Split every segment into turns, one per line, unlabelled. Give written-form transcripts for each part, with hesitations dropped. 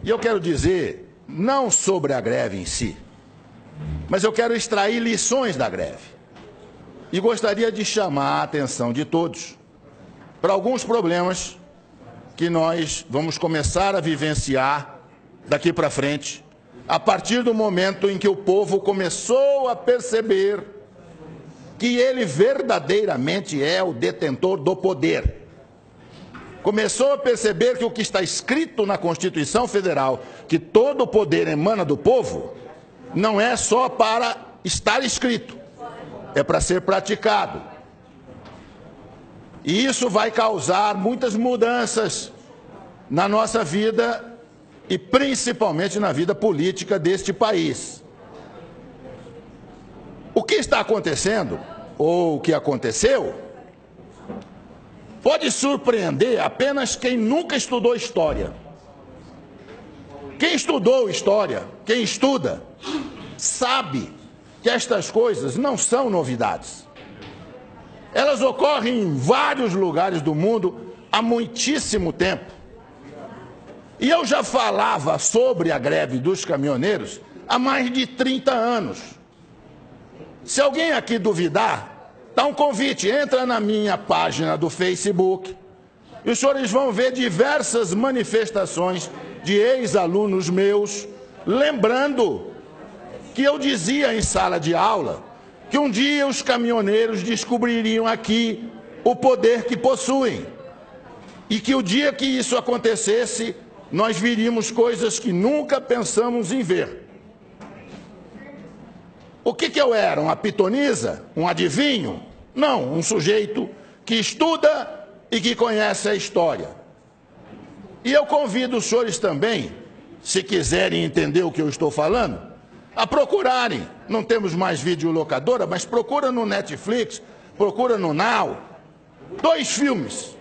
E eu quero dizer, não sobre a greve em si, mas eu quero extrair lições da greve. E gostaria de chamar a atenção de todos para alguns problemas que nós vamos começar a vivenciar daqui para frente, a partir do momento em que o povo começou a perceber que ele verdadeiramente é o detentor do poder. Começou a perceber que o que está escrito na Constituição Federal, que todo o poder emana do povo, não é só para estar escrito, é para ser praticado. E isso vai causar muitas mudanças na nossa vida e principalmente na vida política deste país. O que está acontecendo, ou o que aconteceu, pode surpreender apenas quem nunca estudou história. Quem estudou história, quem estuda, sabe que estas coisas não são novidades. Elas ocorrem em vários lugares do mundo há muitíssimo tempo. E eu já falava sobre a greve dos caminhoneiros há mais de 30 anos. Se alguém aqui duvidar, dá um convite, entra na minha página do Facebook e os senhores vão ver diversas manifestações de ex-alunos meus, lembrando que eu dizia em sala de aula que um dia os caminhoneiros descobririam aqui o poder que possuem e que o dia que isso acontecesse, nós viríamos coisas que nunca pensamos em ver. O que eu era? Uma pitonisa? Um adivinho? Não, um sujeito que estuda e que conhece a história. E eu convido os senhores também, se quiserem entender o que eu estou falando, a procurarem. Não temos mais videolocadora, mas procura no Netflix, procura no Now, 2 filmes.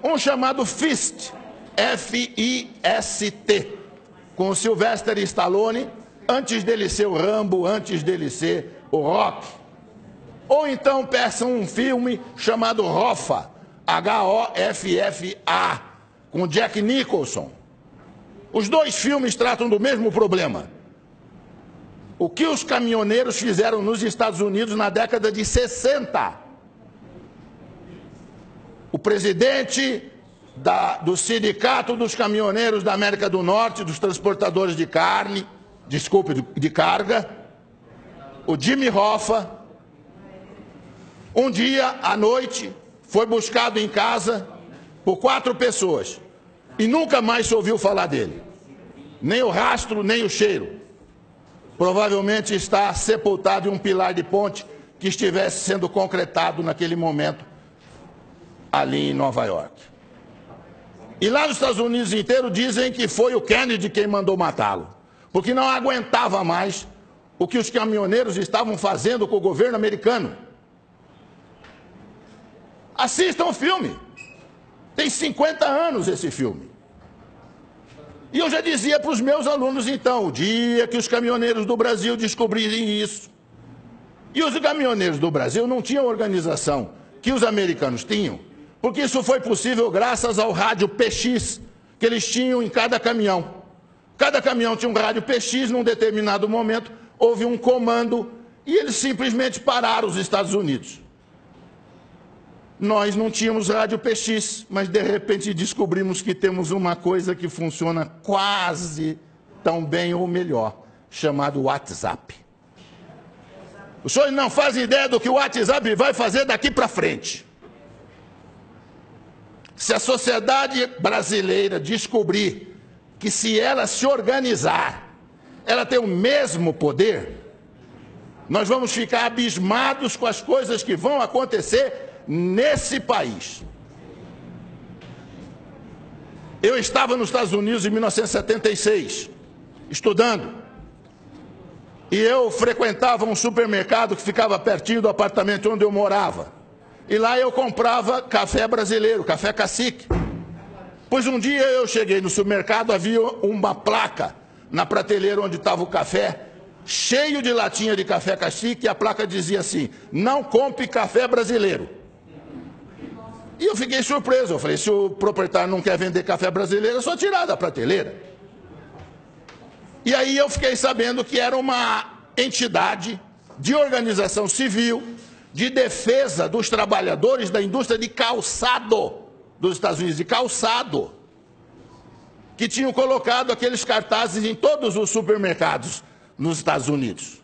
Um chamado Fist, F-I-S-T, com o Sylvester Stallone, antes dele ser o Rambo, antes dele ser o Rock. Ou então peçam um filme chamado Hoffa, H-O-F-F-A, com Jack Nicholson. Os 2 filmes tratam do mesmo problema. O que os caminhoneiros fizeram nos Estados Unidos na década de 60. O presidente do Sindicato dos Caminhoneiros da América do Norte, dos transportadores de carne, de carga, o Jimmy Hoffa, um dia à noite foi buscado em casa por 4 pessoas e nunca mais se ouviu falar dele. Nem o rastro, nem o cheiro. Provavelmente está sepultado em um pilar de ponte que estivesse sendo concretado naquele momento ali em Nova York. E lá nos Estados Unidos inteiro dizem que foi o Kennedy quem mandou matá-lo, porque não aguentava mais o que os caminhoneiros estavam fazendo com o governo americano. Assistam o filme. Tem 50 anos esse filme. E eu já dizia para os meus alunos, então, o dia que os caminhoneiros do Brasil descobrirem isso. E os caminhoneiros do Brasil não tinham organização que os americanos tinham, porque isso foi possível graças ao rádio PX que eles tinham em cada caminhão. Cada caminhão tinha um rádio PX, num determinado momento houve um comando e eles simplesmente pararam os Estados Unidos. Nós não tínhamos rádio PX, mas de repente descobrimos que temos uma coisa que funciona quase tão bem ou melhor, chamado WhatsApp. Os senhores não fazem ideia do que o WhatsApp vai fazer daqui para frente. Se a sociedade brasileira descobrir que se ela se organizar, ela tem o mesmo poder, nós vamos ficar abismados com as coisas que vão acontecer nesse país. Eu estava nos Estados Unidos em 1976, estudando, e eu frequentava um supermercado que ficava pertinho do apartamento onde eu morava. E lá eu comprava café brasileiro, café cacique. Pois um dia eu cheguei no supermercado, havia uma placa na prateleira onde estava o café, cheio de latinha de café cacique, e a placa dizia assim: não compre café brasileiro. E eu fiquei surpreso, eu falei, se o proprietário não quer vender café brasileiro, é só tirar da prateleira. E aí eu fiquei sabendo que era uma entidade de organização civil de defesa dos trabalhadores da indústria de calçado dos Estados Unidos, de calçado, que tinham colocado aqueles cartazes em todos os supermercados nos Estados Unidos.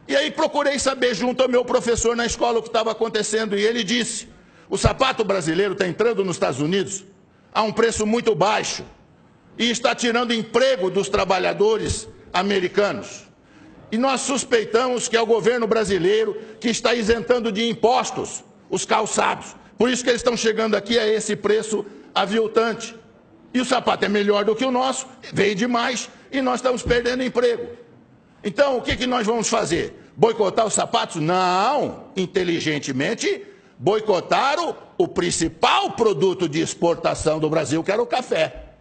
E aí procurei saber junto ao meu professor na escola o que estava acontecendo, e ele disse: o sapato brasileiro está entrando nos Estados Unidos a um preço muito baixo e está tirando emprego dos trabalhadores americanos. E nós suspeitamos que é o governo brasileiro que está isentando de impostos os calçados. Por isso que eles estão chegando aqui a esse preço aviltante. E o sapato é melhor do que o nosso, veio demais, e nós estamos perdendo emprego. Então, o que nós vamos fazer? Boicotar os sapatos? Não, inteligentemente, boicotar o principal produto de exportação do Brasil, que era o café.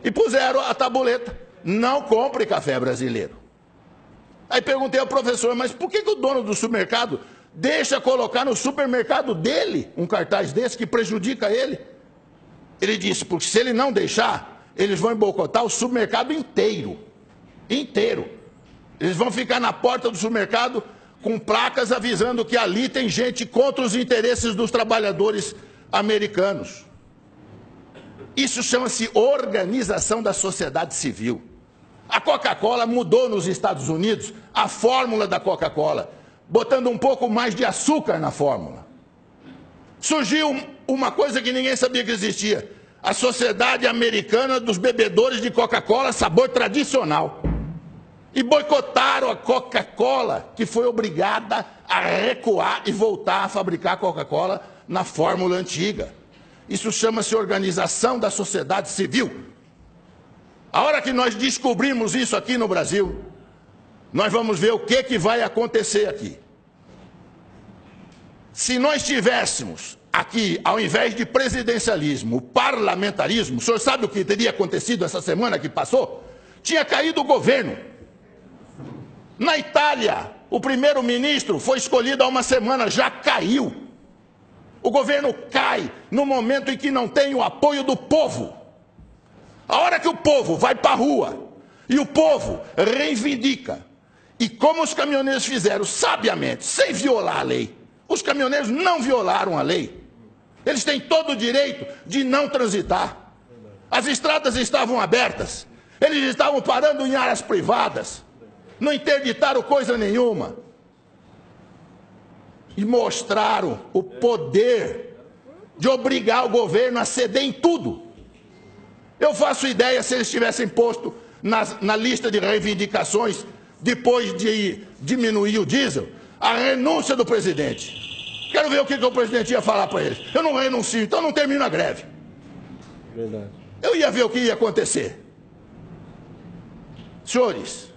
E puseram a tabuleta: não compre café brasileiro. Aí perguntei ao professor: mas por que o dono do supermercado deixa colocar no supermercado dele um cartaz desse que prejudica ele? Ele disse: porque se ele não deixar, eles vão boicotar o supermercado inteiro. Inteiro. Eles vão ficar na porta do supermercado com placas avisando que ali tem gente contra os interesses dos trabalhadores americanos. Isso chama-se organização da sociedade civil. A Coca-Cola mudou nos Estados Unidos a fórmula da Coca-Cola, botando um pouco mais de açúcar na fórmula. Surgiu uma coisa que ninguém sabia que existia: a Sociedade Americana dos Bebedores de Coca-Cola sabor tradicional. E boicotaram a Coca-Cola, que foi obrigada a recuar e voltar a fabricar Coca-Cola na fórmula antiga. Isso chama-se organização da sociedade civil. A hora que nós descobrimos isso aqui no Brasil, nós vamos ver o que vai acontecer aqui. Se nós tivéssemos aqui, ao invés de presidencialismo, parlamentarismo, o senhor sabe o que teria acontecido essa semana que passou? Tinha caído o governo. Na Itália, o primeiro-ministro foi escolhido há uma semana, já caiu. O governo cai no momento em que não tem o apoio do povo. A hora que o povo vai para a rua e o povo reivindica, e como os caminhoneiros fizeram sabiamente, sem violar a lei, os caminhoneiros não violaram a lei. Eles têm todo o direito de não transitar. As estradas estavam abertas, eles estavam parando em áreas privadas, não interditaram coisa nenhuma. E mostraram o poder de obrigar o governo a ceder em tudo. Eu faço ideia se eles tivessem posto na lista de reivindicações, depois de diminuir o diesel, a renúncia do presidente. Quero ver o que o presidente ia falar para eles. Eu não renuncio, então não termino a greve.
Verdade.
Eu ia ver o que ia acontecer. Senhores,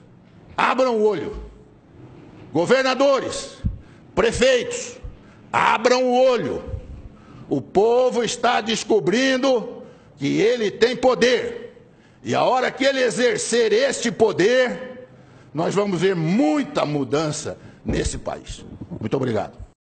abram o olho. Governadores, prefeitos, abram o olho. O povo está descobrindo que ele tem poder. E a hora que ele exercer este poder, nós vamos ver muita mudança nesse país. Muito obrigado.